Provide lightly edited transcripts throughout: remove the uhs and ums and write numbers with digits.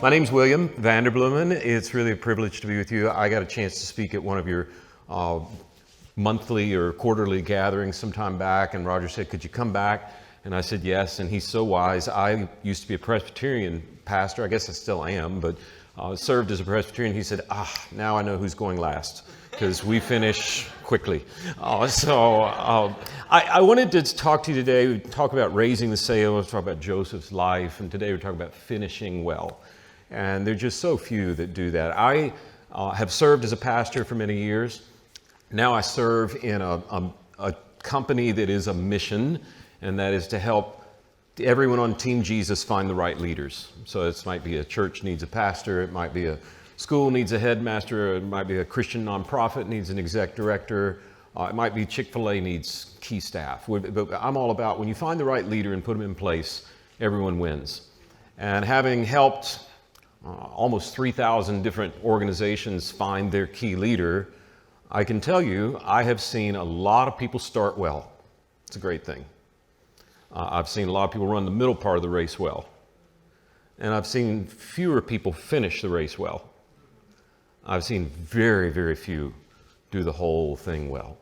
My name's William Vanderbloemen. It's really a privilege to be with you. I got a chance to speak at one of your monthly or quarterly gatherings some time back, and Roger said, could you come back? And I said yes, and he's so wise. I used to be a Presbyterian pastor. I guess I still am, but served as a Presbyterian. He said, now I know who's going last, because we finish quickly. I wanted to talk to you today. We talk about raising the sail. Let's talk about Joseph's life, and today we're talking about finishing well. And there are just so few that do that. I have served as a pastor for many years. Now I serve in a company that is a mission, and that is to help everyone on Team Jesus find the right leaders. So this might be a church needs a pastor, it might be a school needs a headmaster, it might be a Christian nonprofit needs an exec director, it might be Chick-fil-A needs key staff. But I'm all about when you find the right leader and put them in place, everyone wins. And having helped almost 3,000 different organizations find their key leader, I can tell you I have seen a lot of people start well. It's a great thing. I've seen a lot of people run the middle part of the race well. And I've seen fewer people finish the race well. I've seen very, very few do the whole thing well.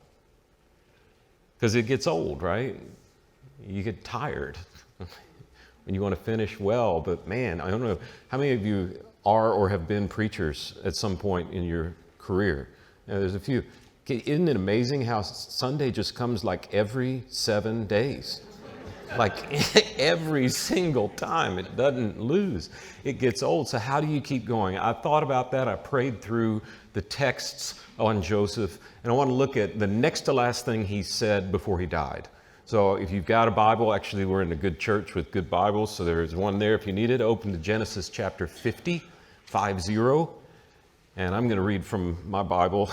Because it gets old, right? You get tired when you want to finish well. But man, I don't know how many of you are or have been preachers at some point in your career. There's a few. Isn't it amazing how Sunday just comes like every 7 days? Like every single time, it doesn't lose. It gets old. So how do you keep going? I thought about that. I prayed through the texts on Joseph, and I want to look at the next to last thing he said before he died. So if you've got a Bible, actually we're in a good church with good Bibles, so there's one there if you need it. Open to Genesis chapter 50, 50. And I'm going to read from my Bible.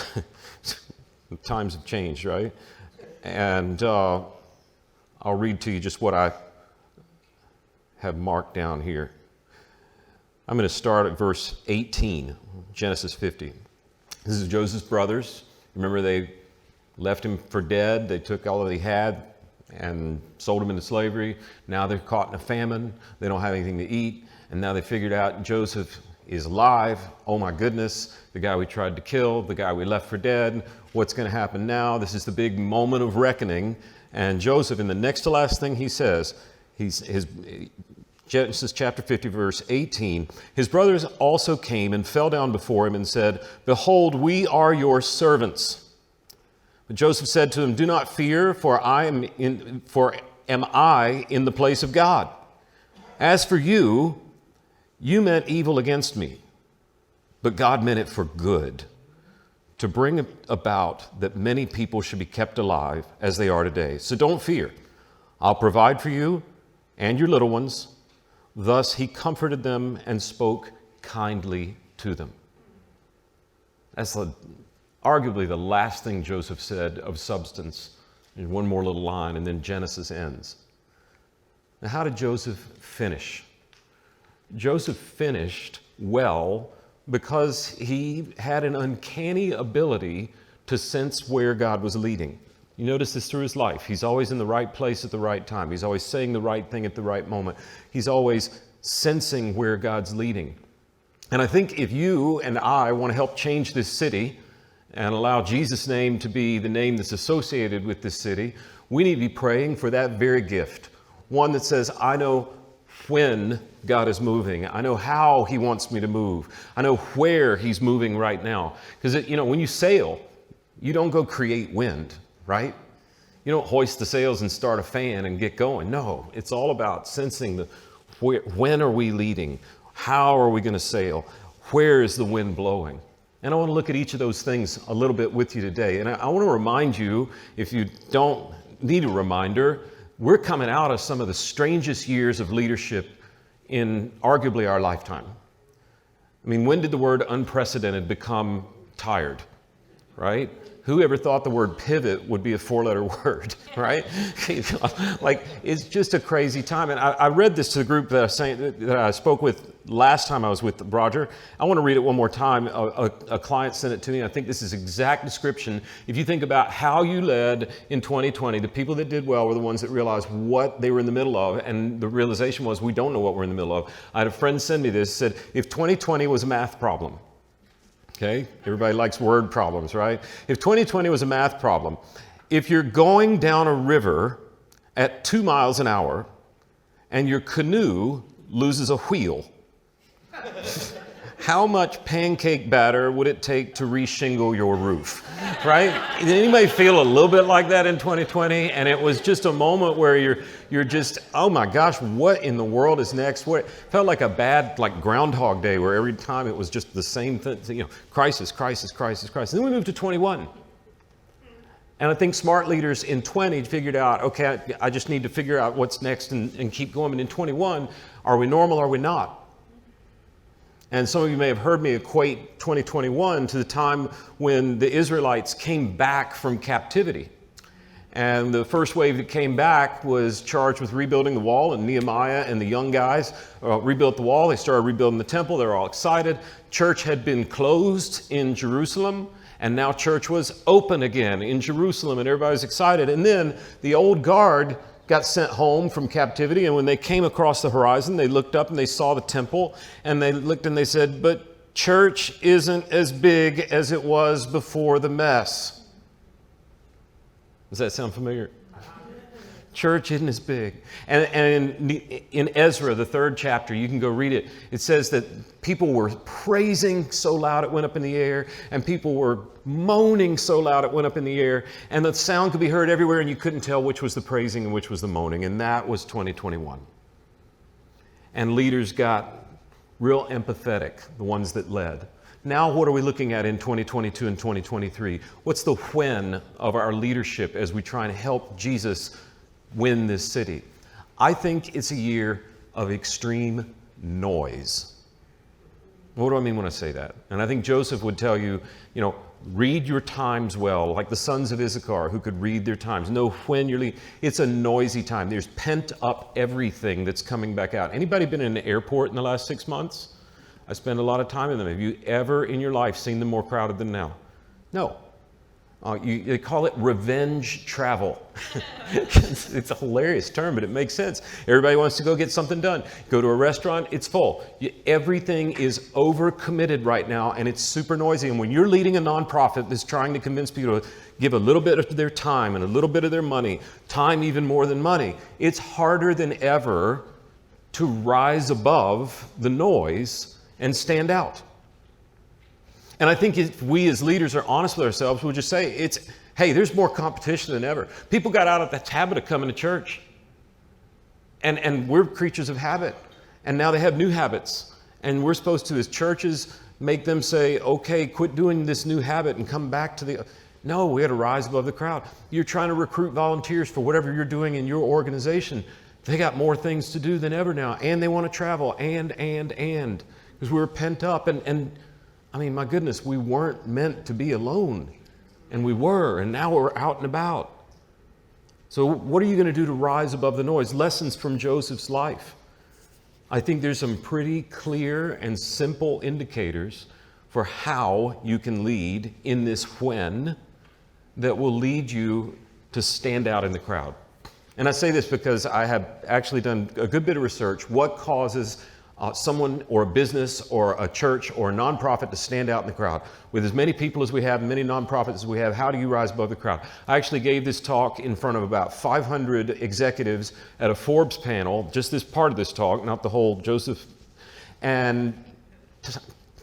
Times have changed, right? And I'll read to you just what I have marked down here. I'm going to start at verse 18, Genesis 50. This is Joseph's brothers. Remember, they left him for dead. They took all that he had and sold him into slavery. Now they're caught in a famine. They don't have anything to eat. And now they figured out Joseph is alive. Oh my goodness, the guy we tried to kill, the guy we left for dead. What's going to happen now? This is the big moment of reckoning. And Joseph, in the next to last thing he says, Genesis chapter 50, verse 18, his brothers also came and fell down before him and said, "Behold, we are your servants." But Joseph said to them, "Do not fear, for am I in the place of God? As for you, you meant evil against me, but God meant it for good, to bring about that many people should be kept alive as they are today. So don't fear. I'll provide for you and your little ones." Thus he comforted them and spoke kindly to them. That's arguably the last thing Joseph said of substance. There's one more little line, and then Genesis ends. Now, how did Joseph finish? Joseph finished well because he had an uncanny ability to sense where God was leading. You notice this through his life. He's always in the right place at the right time. He's always saying the right thing at the right moment. He's always sensing where God's leading. And I think if you and I want to help change this city and allow Jesus' name to be the name that's associated with this city, we need to be praying for that very gift. One that says, I know when God is moving. I know how he wants me to move. I know where he's moving right now. Because, when you sail, you don't go create wind, right? You don't hoist the sails and start a fan and get going. No, it's all about sensing when are we leading? How are we going to sail? Where is the wind blowing? And I want to look at each of those things a little bit with you today. And I want to remind you, if you don't need a reminder, we're coming out of some of the strangest years of leadership in arguably our lifetime. I mean, when did the word unprecedented become tired? right? Who ever thought the word pivot would be a 4-letter word, right? Like, it's just a crazy time. And I read this to the group that I spoke with last time I was with Roger. I want to read it one more time. A client sent it to me. I think this is exact description. If you think about how you led in 2020, the people that did well were the ones that realized what they were in the middle of. And the realization was, we don't know what we're in the middle of. I had a friend send me this, said, if 2020 was a math problem, okay, everybody likes word problems, right? If 2020 was a math problem, if you're going down a river at 2 miles an hour and your canoe loses a wheel, how much pancake batter would it take to reshingle your roof, right? Did anybody feel a little bit like that in 2020? And it was just a moment where you're just, oh my gosh, what in the world is next? What felt like a bad, like Groundhog Day, where every time it was just the same thing, you know, crisis, crisis, crisis, crisis. And then we moved to 21. And I think smart leaders in 20 figured out, okay, I just need to figure out what's next and keep going. But in 21, are we normal or are we not? And some of you may have heard me equate 2021 to the time when the Israelites came back from captivity. And the first wave that came back was charged with rebuilding the wall, and Nehemiah and the young guys rebuilt the wall. They started rebuilding the temple. They were all excited. Church had been closed in Jerusalem, and now church was open again in Jerusalem, and everybody was excited. And then the old guard got sent home from captivity, and when they came across the horizon, they looked up and they saw the temple, and they looked and they said, but church isn't as big as it was before the mess. Does that sound familiar? Church isn't as big. And in Ezra, the 3rd chapter, you can go read it. It says that people were praising so loud it went up in the air, and people were moaning so loud it went up in the air, and the sound could be heard everywhere, and you couldn't tell which was the praising and which was the moaning. And that was 2021. And leaders got real empathetic, the ones that led. Now, what are we looking at in 2022 and 2023? What's the when of our leadership as we try and help Jesus win this city? I think it's a year of extreme noise. What do I mean when I say that? And I think Joseph would tell you, read your times well, like the sons of Issachar who could read their times. Know when you're leaving. It's a noisy time. There's pent up everything that's coming back out. Anybody been in an airport in the last 6 months? I spend a lot of time in them. Have you ever in your life seen them more crowded than now? No. They call it revenge travel. It's a hilarious term, but it makes sense. Everybody wants to go get something done. Go to a restaurant, it's full. Everything is overcommitted right now, and it's super noisy. And when you're leading a nonprofit that's trying to convince people to give a little bit of their time and a little bit of their money, time even more than money, it's harder than ever to rise above the noise and stand out. And I think if we as leaders are honest with ourselves, we'll just say, hey, there's more competition than ever. People got out of the habit of coming to church. And we're creatures of habit. And now they have new habits. And we're supposed to, as churches, make them say, okay, quit doing this new habit and come back to the... No, we got to rise above the crowd. You're trying to recruit volunteers for whatever you're doing in your organization. They got more things to do than ever now. And they want to travel. And. Because we're pent up. And I mean, my goodness, we weren't meant to be alone. And we were, and now we're out and about. So what are you going to do to rise above the noise? Lessons from Joseph's life. I think there's some pretty clear and simple indicators for how you can lead in this when that will lead you to stand out in the crowd. And I say this because I have actually done a good bit of research. What causes someone or a business or a church or a nonprofit to stand out in the crowd? With as many people as we have, many nonprofits as we have, how do you rise above the crowd? I actually gave this talk in front of about 500 executives at a Forbes panel, just this part of this talk, not the whole Joseph. And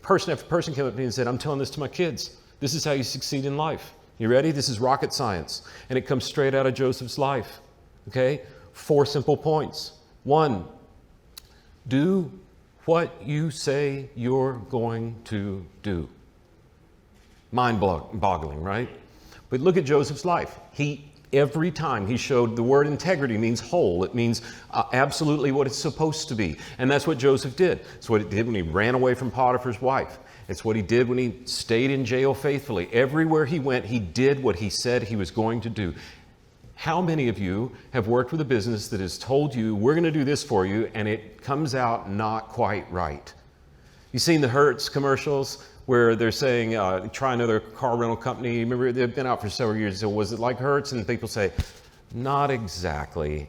person after person came up to me and said, I'm telling this to my kids. This is how you succeed in life. You ready? This is rocket science. And it comes straight out of Joseph's life. Okay? 4 simple points. 1, do what you say you're going to do. Mind-boggling, right? But look at Joseph's life. Every time he showed, the word integrity means whole. It means absolutely what it's supposed to be. And that's what Joseph did. It's what it did when he ran away from Potiphar's wife. It's what he did when he stayed in jail faithfully. Everywhere he went, he did what he said he was going to do. How many of you have worked with a business that has told you, we're going to do this for you, and it comes out not quite right? You've seen the Hertz commercials where they're saying, try another car rental company. Remember, they've been out for several years. So was it like Hertz? And people say, not exactly.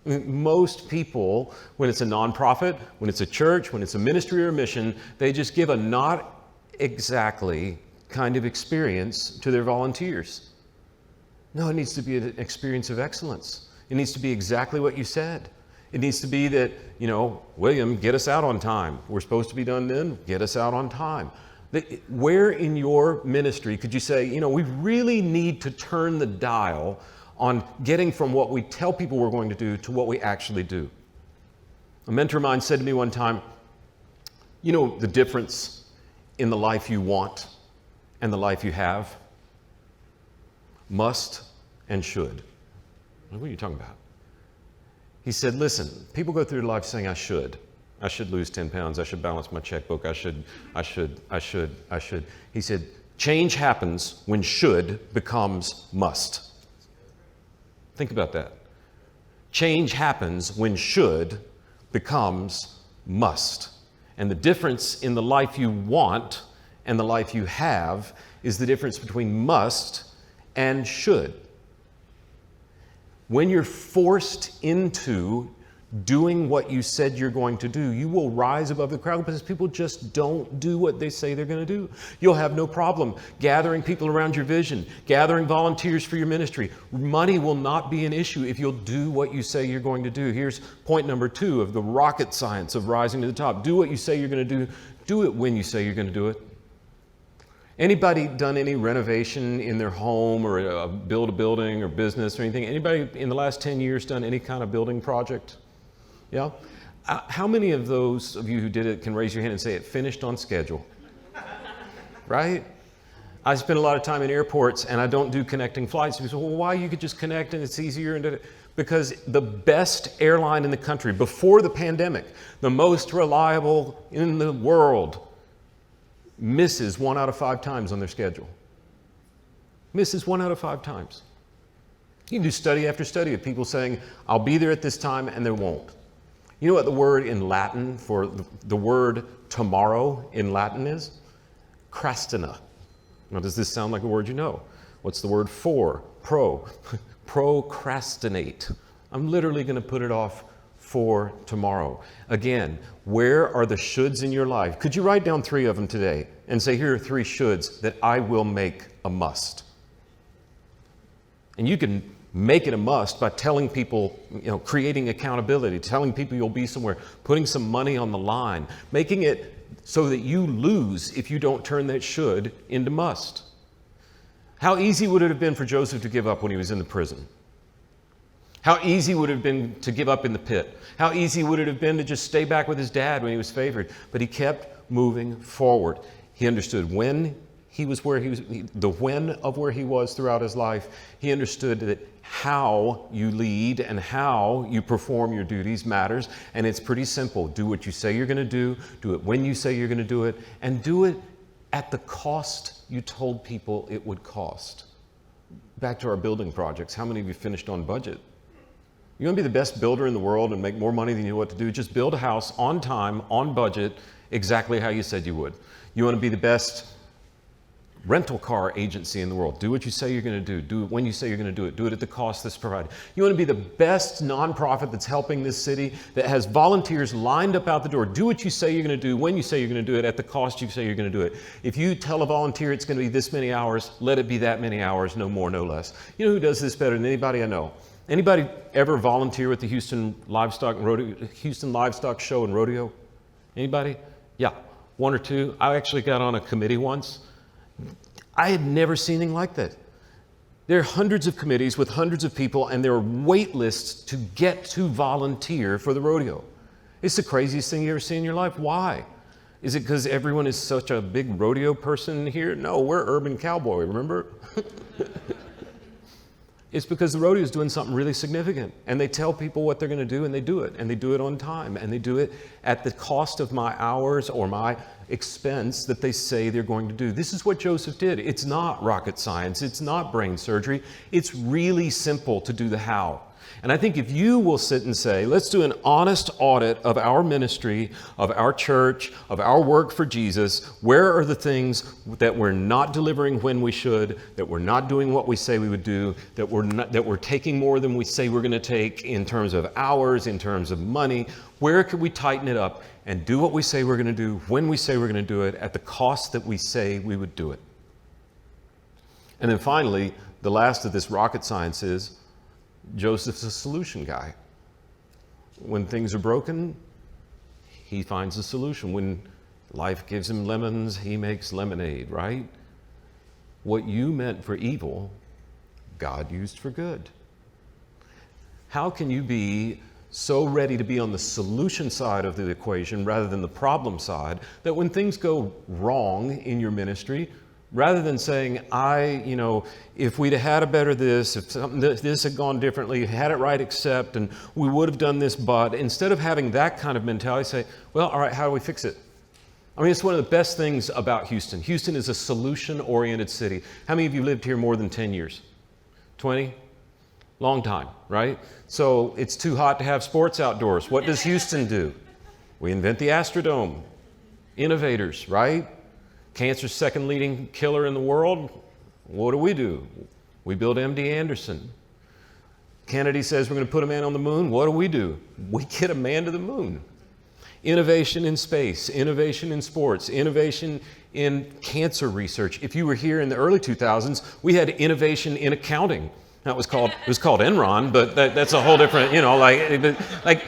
Most people, when it's a nonprofit, when it's a church, when it's a ministry or a mission, they just give a not exactly kind of experience to their volunteers. No, it needs to be an experience of excellence. It needs to be exactly what you said. It needs to be that, William, get us out on time. We're supposed to be done then, get us out on time. Where in your ministry could you say, we really need to turn the dial on getting from what we tell people we're going to do to what we actually do? A mentor of mine said to me one time, the difference in the life you want and the life you have? Must and should. What are you talking about? He said, listen, people go through life saying, I should lose 10 pounds. I should balance my checkbook. I should. He said, change happens when should becomes must. Think about that. Change happens when should becomes must. And the difference in the life you want and the life you have is the difference between must and should. When you're forced into doing what you said you're going to do, you will rise above the crowd because people just don't do what they say they're going to do. You'll have no problem gathering people around your vision, gathering volunteers for your ministry. Money will not be an issue if you'll do what you say you're going to do. Here's point number 2 of the rocket science of rising to the top. Do what you say you're going to do. Do it when you say you're going to do it. Anybody done any renovation in their home or build a building or business or anything? Anybody in the last 10 years done any kind of building project? Yeah? How many of those of you who did it can raise your hand and say it finished on schedule? Right? I spend a lot of time in airports and I don't do connecting flights. People say, well, why? You could just connect and it's easier. Because the best airline in the country before the pandemic, the most reliable in the world, misses 1 out of 5 times on their schedule. Misses 1 out of 5 times. You can do study after study of people saying, I'll be there at this time, and they won't. You know what the word in Latin for the word tomorrow in Latin is? Crastina. Now, does this sound like a word you know? What's the word for? Procrastinate. I'm literally going to put it off for tomorrow. Again, where are the shoulds in your life? Could you write down 3 of them today and say, here are 3 shoulds that I will make a must? And you can make it a must by telling people, creating accountability, telling people you'll be somewhere, putting some money on the line, making it so that you lose if you don't turn that should into must. How easy would it have been for Joseph to give up when he was in the prison? How easy would it have been to give up in the pit? How easy would it have been to just stay back with his dad when he was favored? But he kept moving forward. He understood when he was where he was, the when of where he was throughout his life. He understood that how you lead and how you perform your duties matters. And it's pretty simple. Do what you say you're going to do it when you say you're going to do it, and do it at the cost you told people it would cost. Back to our building projects. How many of you finished on budget? You want to be the best builder in the world and make more money than you know what to do? Just build a house on time, on budget, exactly how you said you would. You want to be the best rental car agency in the world. Do what you say you're going to do. Do it when you say you're going to do it. Do it at the cost that's provided. You want to be the best nonprofit that's helping this city, that has volunteers lined up out the door. Do what you say you're going to do when you say you're going to do it at the cost you say you're going to do it. If you tell a volunteer it's going to be this many hours, let it be that many hours, no more, no less. You know who does this better than anybody I know? Anybody ever volunteer with the Houston Livestock Show and Rodeo? Anybody? Yeah, 1 or 2. I actually got on a committee once. I had never seen anything like that. There are hundreds of committees with hundreds of people, and there are wait lists to get to volunteer for the rodeo. It's the craziest thing you ever seen in your life. Why? Is it because everyone is such a big rodeo person here? No, we're urban cowboy, remember? It's because the rodeo is doing something really significant, and they tell people what they're going to do, and they do it on time, and they do it at the cost of my hours or my expense that they say they're going to do. This is what Joseph did. It's not rocket science. It's not brain surgery. It's really simple to do the how. And I think if you will sit and say, let's do an honest audit of our ministry, of our church, of our work for Jesus, where are the things that we're not delivering when we should, that we're not doing what we say we would do, that we're taking more than we say we're going to take in terms of hours, in terms of money, where could we tighten it up and do what we say we're going to do, when we say we're going to do it, at the cost that we say we would do it. And then finally, the last of this rocket science is, Joseph's a solution guy. When things are broken, he finds a solution. When life gives him lemons, he makes lemonade, right? What you meant for evil, God used for good. How can you be so ready to be on the solution side of the equation rather than the problem side, that when things go wrong in your ministry, rather than saying, if we'd have had a better this, if something this had gone differently, had it right, except, and we would have done this, but instead of having that kind of mentality, say, well, all right, how do we fix it? I mean, it's one of the best things about Houston. Houston is a solution-oriented city. How many of you lived here more than 10 years? 20? Long time, right? So it's too hot to have sports outdoors. What does Houston do? We invent the Astrodome. Innovators, right? Cancer's second leading killer in the world. What do? We build MD Anderson. Kennedy says we're going to put a man on the moon. What do? We get a man to the moon. Innovation in space, innovation in sports, innovation in cancer research. If you were here in the early 2000s, we had innovation in accounting. It was called Enron, but that's a whole different, like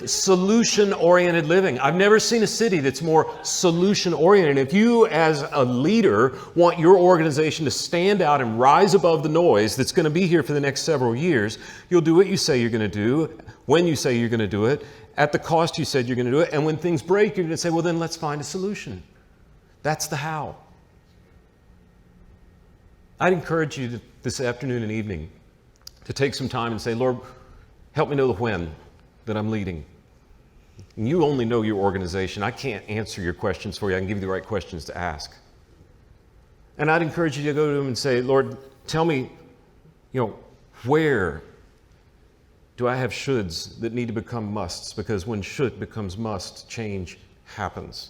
solution-oriented living. I've never seen a city that's more solution-oriented. If you, as a leader, want your organization to stand out and rise above the noise that's going to be here for the next several years, you'll do what you say you're going to do, when you say you're going to do it, at the cost you said you're going to do it, and when things break, you're going to say, well, then let's find a solution. That's the how. I'd encourage you this afternoon and evening to take some time and say, Lord, help me know the when that I'm leading. And you only know your organization. I can't answer your questions for you. I can give you the right questions to ask. And I'd encourage you to go to him and say, Lord, tell me, where do I have shoulds that need to become musts? Because when should becomes must, change happens.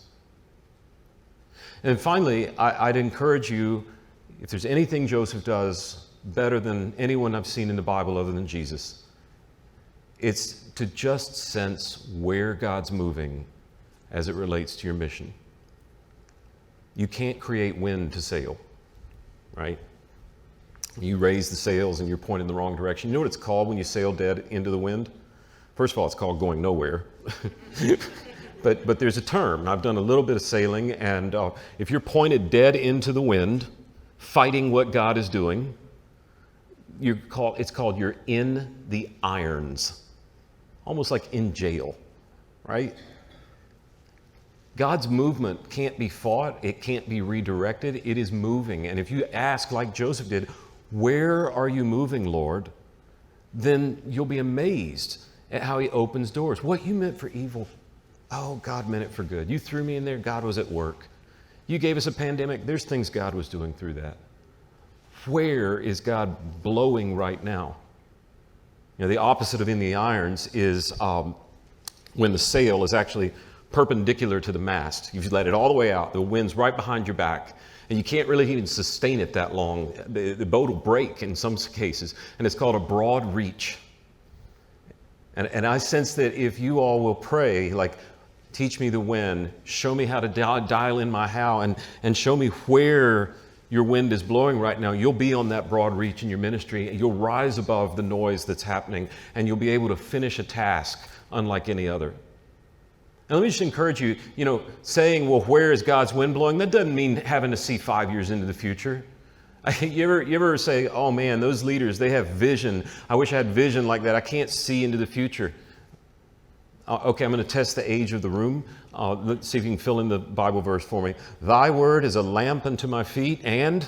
And finally, I'd encourage you, if there's anything Joseph does better than anyone I've seen in the Bible other than Jesus, it's to just sense where God's moving as it relates to your mission. You can't create wind to sail, right? You raise the sails and you're pointing in the wrong direction. You know what it's called when you sail dead into the wind? First of all, it's called going nowhere. But there's a term. I've done a little bit of sailing, and if you're pointed dead into the wind, fighting what God is doing, it's called you're in the irons. Almost like in jail, right? God's movement can't be fought. It can't be redirected. It is moving. And if you ask, like Joseph did, where are you moving, Lord? Then you'll be amazed at how he opens doors. What you meant for evil, oh, God meant it for good. You threw me in there, God was at work. You gave us a pandemic, there's things God was doing through that. Where is God blowing right now? The opposite of in the irons is when the sail is actually perpendicular to the mast. You've let it all the way out. The wind's right behind your back, and you can't really even sustain it that long. The boat will break in some cases, and it's called a broad reach. And I sense that if you all will pray, like, teach me the when, show me how to dial in my how, and show me where your wind is blowing right now, you'll be on that broad reach in your ministry, and you'll rise above the noise that's happening, and you'll be able to finish a task unlike any other. And let me just encourage you, saying, well, where is God's wind blowing? That doesn't mean having to see 5 years into the future. You ever say, oh man, those leaders, they have vision. I wish I had vision like that. I can't see into the future. Okay, I'm going to test the age of the room. Let's see if you can fill in the Bible verse for me. Thy word is a lamp unto my feet and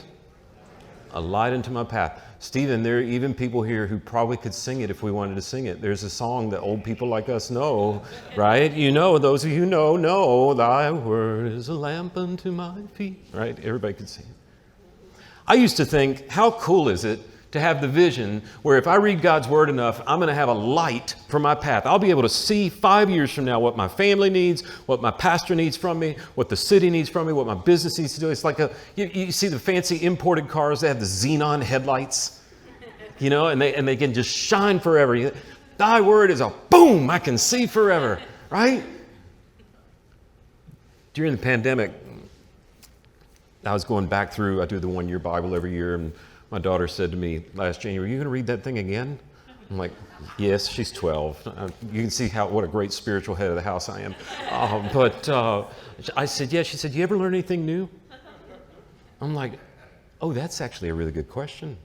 A light unto my path. Stephen, there are even people here who probably could sing it if we wanted to sing it. There's a song that old people like us know, right? You know, those of you who know, thy word is a lamp unto my feet, right? Everybody could sing it. I used to think, how cool is it to have the vision where if I read God's word enough, I'm going to have a light for my path. I'll be able to see 5 years from now what my family needs, what my pastor needs from me, what the city needs from me, what my business needs to do. It's like you see the fancy imported cars, they have the xenon headlights, you know, and they can just shine forever. Thy word is a boom, I can see forever, right? During the pandemic, I was going back through, I do the 1-year Bible every year, and my daughter said to me last January, "Are you going to read that thing again?" I'm like, "Yes." She's 12. You can see what a great spiritual head of the house I am. But I said, "Yeah." She said, "You ever learn anything new?" I'm like, "Oh, that's actually a really good question."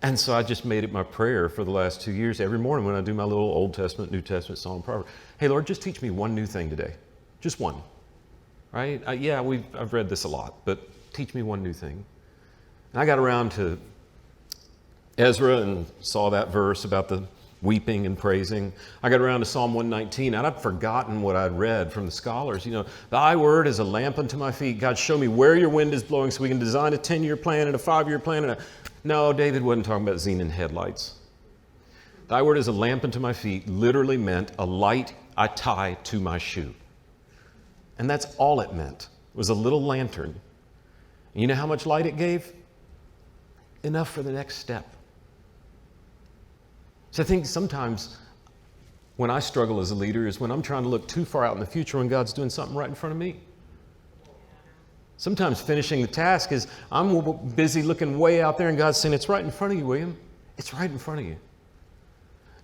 And so I just made it my prayer for the last 2 years. Every morning when I do my little Old Testament, New Testament, Psalm, Proverbs, "Hey, Lord, just teach me one new thing today. Just one." Right? I've read this a lot, but teach me one new thing. And I got around to Ezra and saw that verse about the weeping and praising. I got around to Psalm 119, and I'd forgotten what I'd read from the scholars. You know, thy word is a lamp unto my feet. God, show me where your wind is blowing so we can design a 10-year plan and a 5-year plan. No, David wasn't talking about xenon headlights. Thy word is a lamp unto my feet literally meant a light I tie to my shoe. And that's all it meant. It was a little lantern. And you know how much light it gave? Enough for the next step. So I think sometimes when I struggle as a leader is when I'm trying to look too far out in the future when God's doing something right in front of me. Sometimes finishing the task is I'm busy looking way out there and God's saying, "It's right in front of you, William. It's right in front of you."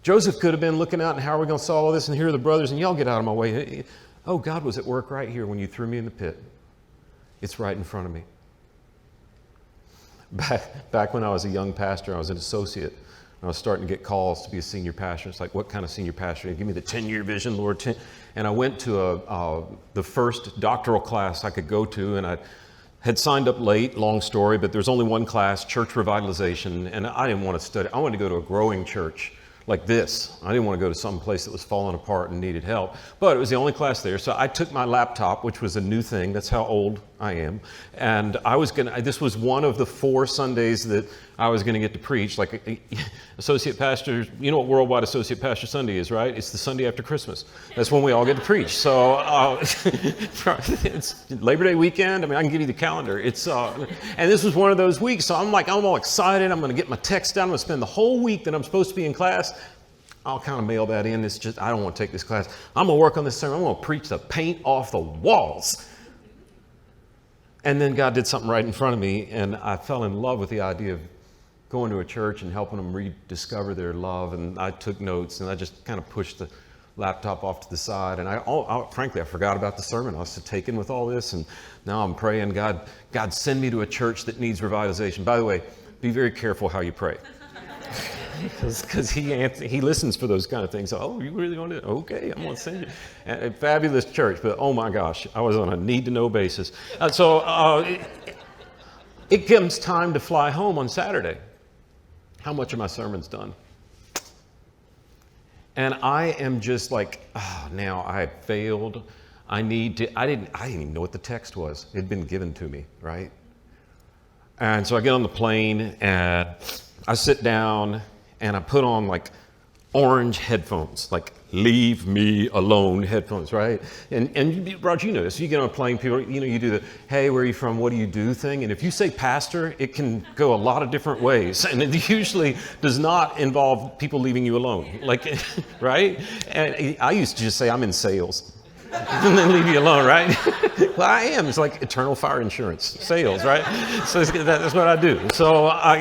Joseph could have been looking out and how are we going to solve all this, and here are the brothers and y'all get out of my way. Oh, God was at work right here when you threw me in the pit. It's right in front of me. Back when I was a young pastor, I was an associate. I was starting to get calls to be a senior pastor. It's like, what kind of senior pastor? Give me the 10-year vision, Lord. And I went to the first doctoral class I could go to, and I had signed up late, long story, but there's only one class, church revitalization, and I didn't want to study. I wanted to go to a growing church like this. I didn't want to go to some place that was falling apart and needed help, but it was the only class there. So I took my laptop, which was a new thing. That's how old I am. And this was one of the 4 Sundays that I was going to get to preach. Like associate pastor, you know what Worldwide Associate Pastor Sunday is, right? It's the Sunday after Christmas. That's when we all get to preach. So it's Labor Day weekend. I mean, I can give you the calendar. And this was one of those weeks. So I'm all excited. I'm going to get my text down. I'm going to spend the whole week that I'm supposed to be in class. I'll kind of mail that in. It's just, I don't want to take this class. I'm going to work on this sermon. I'm going to preach the paint off the walls. And then God did something right in front of me, and I fell in love with the idea of going to a church and helping them rediscover their love. And I took notes, and I just kind of pushed the laptop off to the side. And frankly, I forgot about the sermon. I was so taken with all this, and now I'm praying, God, send me to a church that needs revitalization. By the way, be very careful how you pray. Because he listens for those kind of things. Oh, you really want to? Okay, I'm going to send you. A fabulous church, but oh my gosh, I was on a need-to-know basis. It comes time to fly home on Saturday. How much of my sermon's done? And I am just like, now I failed. I didn't even know what the text was. It had been given to me, right? And so I get on the plane and I sit down and I put on like orange headphones, like leave me alone headphones, right? And Roger, you know this. You get on a plane, people, you do the, hey, where are you from? What do you do thing? And if you say pastor, it can go a lot of different ways. And it usually does not involve people leaving you alone, like, right? And I used to just say I'm in sales. And then leave you alone, right? Well, I am. It's like eternal fire insurance, sales, right? So that's what I do. So I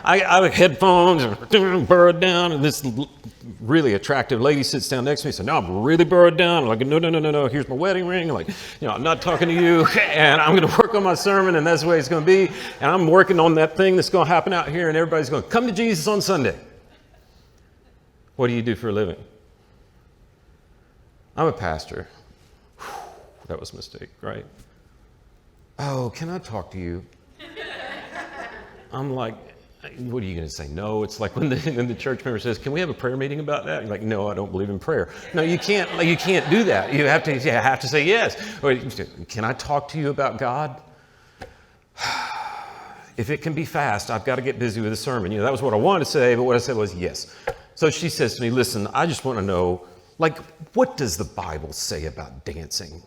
have headphones and burrowed down, and this really attractive lady sits down next to me and says, "No, I'm really burrowed down." I'm like, no. Here's my wedding ring. I'm like, I'm not talking to you, and I'm going to work on my sermon, and that's the way it's going to be. And I'm working on that thing that's going to happen out here, and everybody's going to come to Jesus on Sunday. What do you do for a living? I'm a pastor. That was a mistake, right? Oh, can I talk to you? I'm like, what are you going to say? No. It's like when the church member says, can we have a prayer meeting about that? You're like, no, I don't believe in prayer. No, you can't do that. You have to say yes. Or, can I talk to you about God? If it can be fast, I've got to get busy with a sermon. That was what I wanted to say, but what I said was yes. So she says to me, listen, I just want to know, like, what does the Bible say about dancing?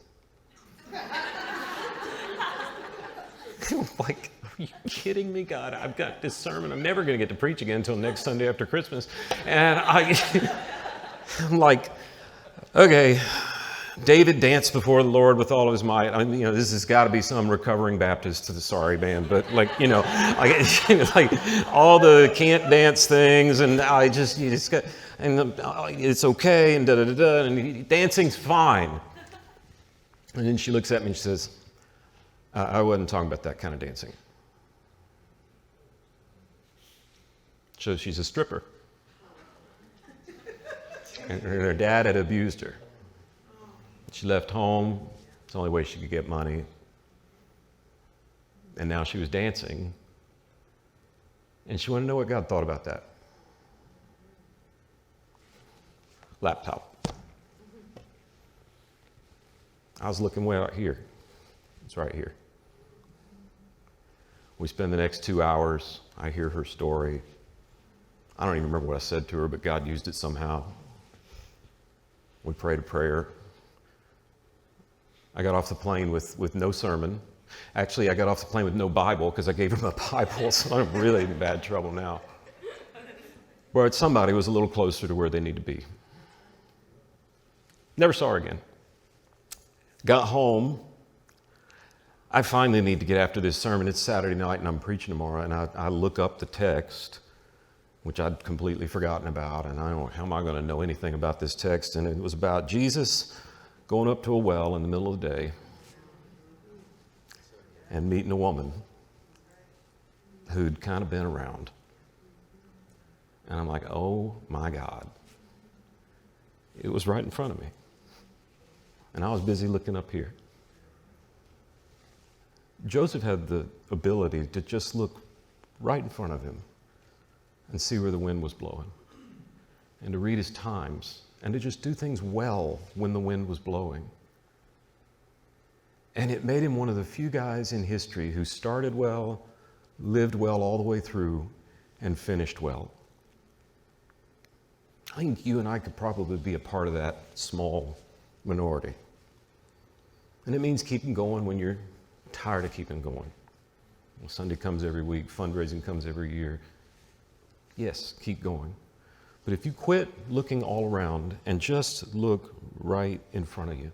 Like, are you kidding me? God, I've got this sermon. I'm never going to get to preach again until next Sunday after Christmas. And I'm like, okay, David danced before the Lord with all of his might. I mean, this has got to be some recovering Baptist, sorry, man, but like all the can't dance things, and you just got, and it's okay, and and dancing's fine. And then she looks at me and she says, I wasn't talking about that kind of dancing. So she's a stripper. And her dad had abused her. She left home. It's the only way she could get money. And now she was dancing. And she wanted to know what God thought about that. Laptop. I was looking way out here. It's right here. We spend the next 2 hours. I hear her story. I don't even remember what I said to her, but God used it somehow. We prayed a prayer. I got off the plane with no sermon. Actually, I got off the plane with no Bible because I gave her my Bible, so I'm really in bad trouble now. But somebody was a little closer to where they need to be. Never saw her again. Got home. I finally need to get after this sermon. It's Saturday night and I'm preaching tomorrow, and I look up the text, which I'd completely forgotten about, and I don't know, how am I going to know anything about this text? And it was about Jesus going up to a well in the middle of the day and meeting a woman who'd kind of been around. And I'm like, oh my God. It was right in front of me. And I was busy looking up here. Joseph had the ability to just look right in front of him and see where the wind was blowing, and to read his times, and to just do things well when the wind was blowing. And it made him one of the few guys in history who started well, lived well all the way through, and finished well. I think you and I could probably be a part of that small minority. And it means keeping going when you're tired of keeping going. Well, Sunday comes every week, fundraising comes every year. Yes, keep going. But if you quit looking all around and just look right in front of you,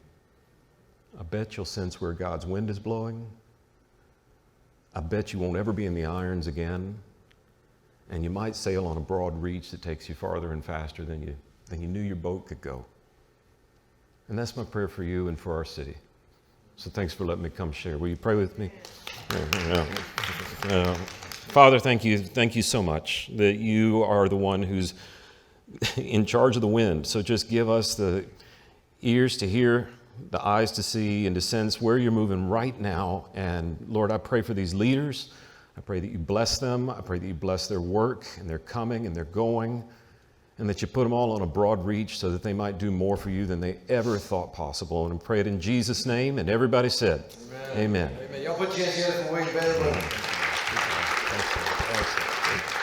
I bet you'll sense where God's wind is blowing. I bet you won't ever be in the irons again. And you might sail on a broad reach that takes you farther and faster than you knew your boat could go. And that's my prayer for you and for our city. So thanks for letting me come share. Will you pray with me? Father, thank you so much that you are the one who's in charge of the wind. So just give us the ears to hear, the eyes to see, and to sense where you're moving right now. And Lord, I pray for these leaders. I pray that you bless them. I pray that you bless their work and their coming and their going, and that you put them all on a broad reach so that they might do more for you than they ever thought possible. And I pray it in Jesus' name. And everybody said, Amen. Amen. Y'all put your hands together for Wayne Vanderbloemen. Excellent.